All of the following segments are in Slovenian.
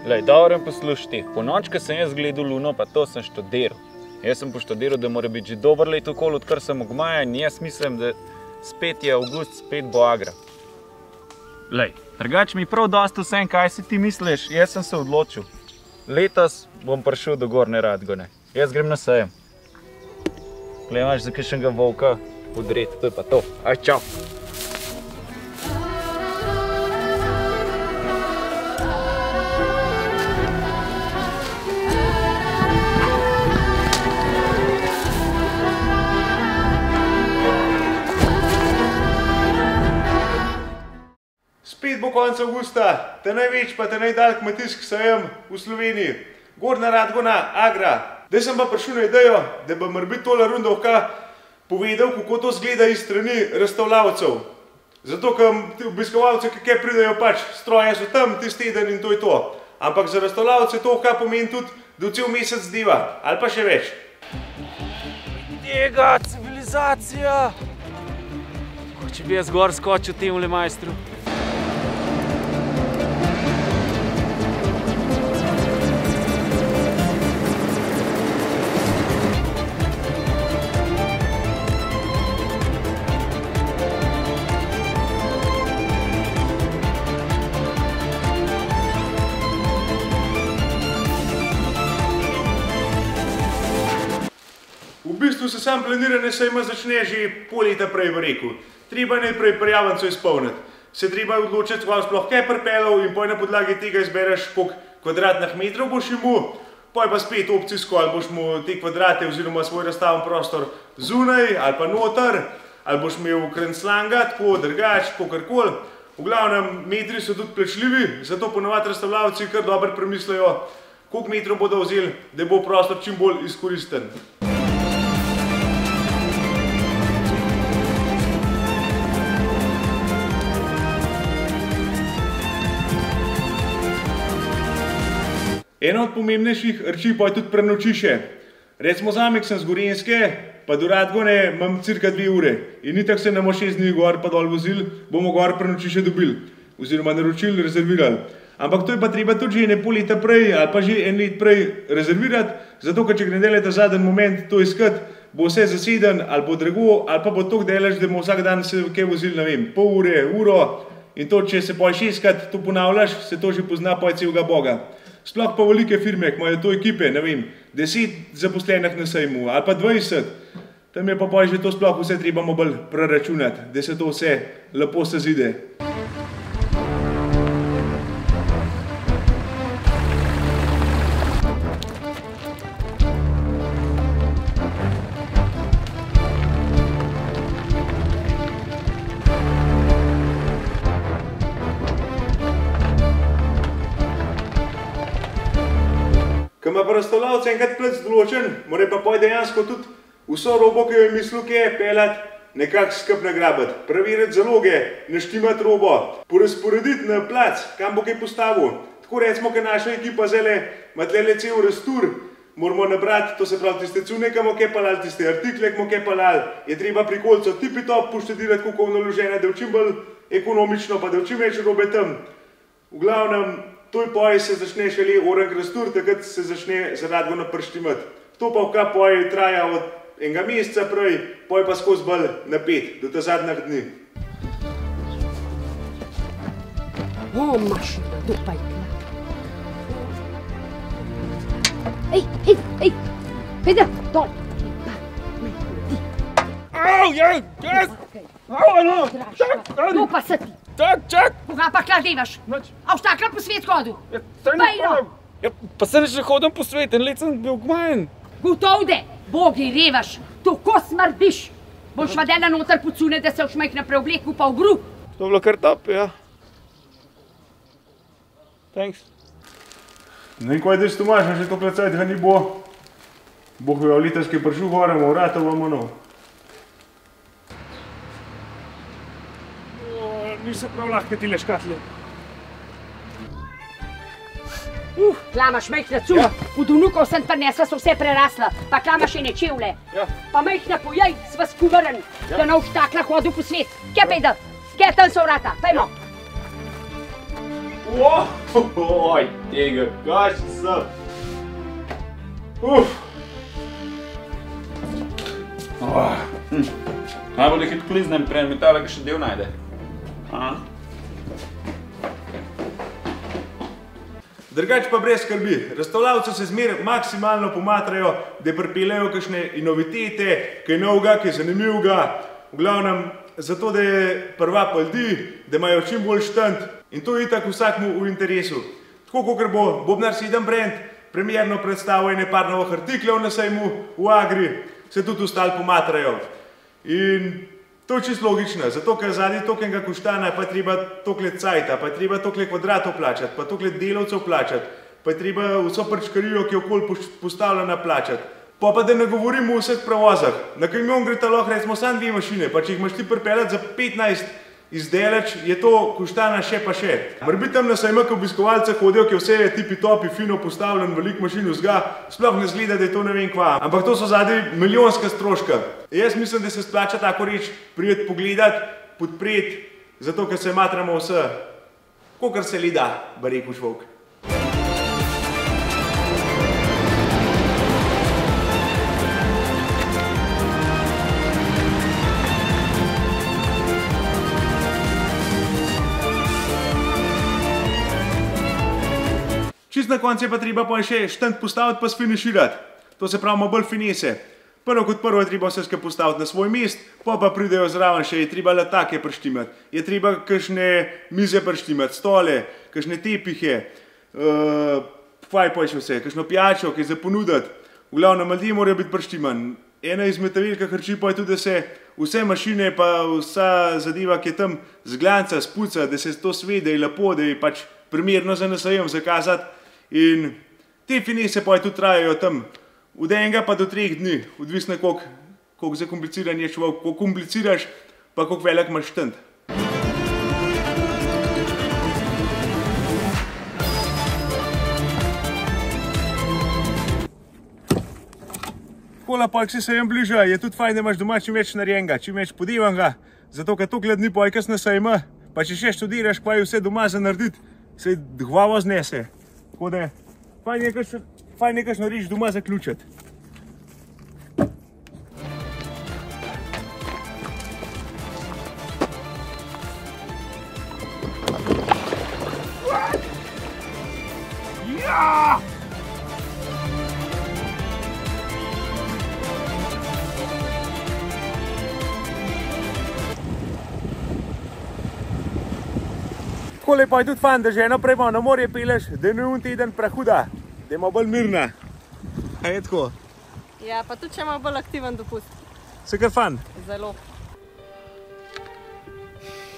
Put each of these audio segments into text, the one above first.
Glej, dobro poslušaj, po noč, ko sem jaz gledal luno, pa to sem študiral. Jaz sem poštudiral, da mora biti že dober let okoli, odkar sem v Gmaja in jaz mislim, da spet je avgust, spet bo agra. Glej, drugače mi prav dosti vsem, kaj si ti misliš, jaz sem se odločil. Letos bom prišel do Gornje Radgone. Jaz grem na sejem. Glej, imaš za kakšnega volka podreti, to je pa to. Aj, čau! Spet bo konec avgusta, ta največji pa ta najdalj kmetijski sejem v Sloveniji. Gornja Radgona, Agra. Zdaj sem pa prišel na idejo, da bi morebiti tole rundovka povedal, kako to zgleda iz strani razstavljavcev. Zato, ker obiskovalci, ki pridejo pač, stroje so tam, tisti teden in to je to. Ampak za razstavljavce to kaj pomeni tudi, da cel mesec dneva, ali pa še več. Njega, civilizacija! Ko če bi jaz gor skočil temule majstru. V bistvu se sam planiranje sejma začne že pol leta prej v reku. Treba najprej prijavnico izpolniti. Se treba odločiti, kaj sploh kaj pripeljal in poj na podlagi tega izbereš, koliko kvadratnih metrov boš imel, poj pa spet opcijsko, ali boš imel te kvadrate oziroma svoj razstaven prostor zunaj ali pa noter, ali boš imel krenslanga, tako drugač, kakorkoli. V glavnem, metri so tudi plačljivi, zato ponovadi razstavljavci kar dobro premislijo, koliko metrov bodo vzeli, da bo prostor čim bolj izkoristen. Eno od pomembnejših reči pa je tudi prenočišče. Recimo zame, ko sem z Gorenjske, pa do Radgone imam cirka 2 ure. In itak se nam 6 dni gor pa dol vozil, bomo gor prenočišče dobili. Oziroma naročili, rezervirali. Ampak to je pa treba tudi že pol leta prej ali pa že en let prej rezervirati, zato ker če gre delati ta zadnji moment to iskati, bo vse zaseden ali bo drago, ali pa bo toliko delež, da bomo vsak dan se kaj vozili, ne vem, pol ure, uro. In to, če se poj 6krat to ponavljaš, se to že pozna poj celega boga. Sploh pa velike firme, ki imajo to ekipe, ne vem, 10 zaposlenih na sejmu ali pa 20, tam je pa poj že to sploh vse treba bolj preračunati, da se to vse lepo sezide. Ko ima pa razstavljavec enkrat plec določen, mora pa poj dejansko tudi vso robo, ki jo je mislil, ki je peljati, nekako skup nagrabiti. Preveriti zaloge, naštimati robo, porazporediti na plac, kam bo kaj postavil. Tako recimo, ker naša ekipa zdajle ima tlele cel rastur, moramo nabrati, to se pravi tiste cune, ki bomo kaj pelali, tiste artikle, ki bomo kaj pelali, je treba pri kolcu tipi-top poštudirati, koliko je naložene, da je čim bolj ekonomično, pa da je čim več robe tam. V glavnem, toj poj se začne šele orang rastur, takrat se začne za Radgona prštimati. To pa vka poj traja od enega meseca prej, poj pa skozi bolj napet, do ta zadnjih dni. O, mašina, dupaj tla. Ej, Peter, dol. Au, jaz! Au, no! To pa se ti. Čak! Koga pa kladevaš? A v štakla po svet hodil? Bajno! Pa se ne hodim po svet, en let sem bil gmajen. Gotov de, bogi revaš, tako smrdiš. Boš vadela noter pocune, da se všmejk na preobleku pa v grub. To je bilo kar top, ja. Thanks. Ne vem, kaj daš Tomaž, že to plecajt ga ni bo. Boh je v litarski prišel gore, v vrata bomo nov. Niso prav lahke tile škatle. Klama šmejkna cun, od vnukov sem prinesla, so vse prerasla, pa klama še ne čevle. Pa majhna pojej, sva skuvaren, da ne v štakla hodil po svet. Kje Peter? Kje tam so vrata? Pejmo. Oj, tega, gaš sem. Najbolj hit kliznem, prej metala, ga še del najde. Drugač pa brez skrbi, razstavljavci se zmeraj maksimalno pomatrajo, da pripeljejo kakšne inovitete, kaj novega, kaj zanimivega, v glavnem zato, da je prvap ljudi, da imajo čim bolj štant in to je itak vsakmu v interesu. Tako kakor bo Bobnar 7 brand premierno predstavil ene par novih artiklov na sejmu v Agri, se tudi ostali pomatrajo. In to je čisto logično, zato ker zadnji tokenega koštana pa je treba tokle cajta, pa je treba tokle kvadratov plačati, pa tokle delavcev plačati, pa je treba vso prčkarijo, ki je okoli postavljena, plačati. Pa da ne govorimo o vseh prevozah. Na kamion gre ta lahko recimo samo 2 mašine, pa če jih imaš ti pripeljati za 15 izdelač, je to koštana še pa še. Morbi tam na sejmah obiskovalce hodijo, ki vse je tipi-topi, fino postavljen, velik mašin vzga, sploh ne zgleda, da je to ne vem kva. Ampak to so zadnji milijonska stroška. Jaz mislim, da se splača tako reč prijeti pogledati, podpreti, zato ker se matramo vse, kakor se li da, bi rekel človek. Čist na koncu je pa treba pa še štant postaviti pa sfiniširati. To se pravi bolj finese. Prvo kot prvo je treba vse skupaj postaviti na svoj mest, pa pridejo zraven še, je treba letake prištimati, je treba kakšne mize prištimati, stole, kakšne tepihe, kaj pa še vse, kakšno pijačo, kaj za ponuditi. V glavnem, ljudje morajo biti prištimani. Ena izmed velikih reči pa je tudi, da se vse mašine pa vsa zadeva, ki je tam zglanca, spuca, da se to svede, da je lepo, da je pač primerno za nasajem zakazati. In te finese pa tudi trajajo tam od 1 pa do 3 dni, odvisno koliko zakompliciran je človek, koliko kompliciraš, pa koliko velik imaš štant. Takole pa, ko se sejem bliža, je tudi fajn, da imaš doma čim več narejenega, čim več podevanega, zato ker toliko dni pa je kas na sejma, pa če še študiraš, pa je vse doma za narediti, se glavo znese. Tako da, fajn je kakšno reč doma zaključiti. Ja! Takole pa je tudi fajn, da ženo prej na morje peleš, da je un teden prehuda, da je malo bolj mirna. A je tako? Ja, pa tudi če ima bolj aktiven dopust. Se kar fajn? Zelo.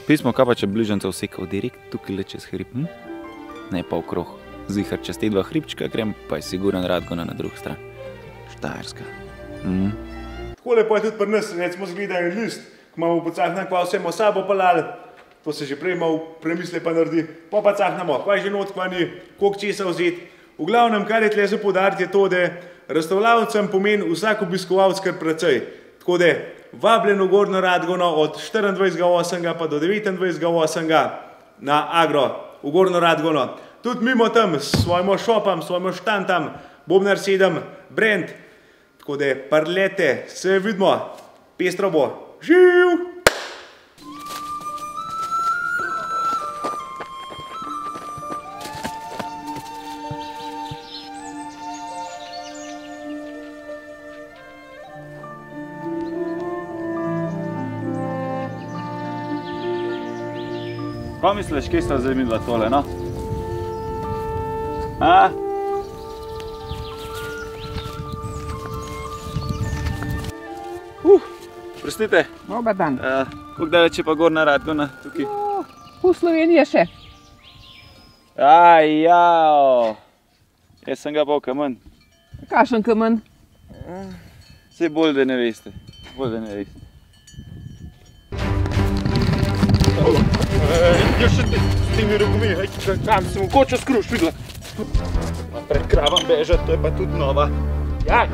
Pismo, kaj pa če bližancev sekal direkt tukaj le čez hrib? Ne pa okrog. Zihar čez te 2 hribčka grem, pa je siguren Radgona na drugi stran. Štajerska. Takole pa je tudi pri nas, recimo zgleda en list, ko imamo pocahnan, kva vse imamo sabo pelali. To se že prej malo premisle pa naredi, pa cahnamo, kaj že not, kva ni, koliko česa vzeti. V glavnem, kar je tle za poudariti, je to, da razstavljavcem pomeni vsak obiskovalec kar precej. Tako da, vabljen v Gornjo Radgono od 24.8. pa do 29.8. na Agro v Gornjo Radgono. Tudi mimo tam s svojim šopom, s svojim štantom, Bobnar 7 brand. Tako da, parlete, se vidimo, pestro bo. Živ! Kaj misliš, kje sta zdaj midva tole, no? A? Prostite. Dobar dan. Koliko daleč je pa Gornja Radgona tukaj? V Sloveniji še. Jao. Jaz sem ga pa v kamen. Kakšen kamen? Saj bolj, da ne veste. Bolj, da ne veste. Ja še s temi rogmi, kam sem v kočo skruš, videla. Pred kravom bežati, to je pa tudi nova. Ja.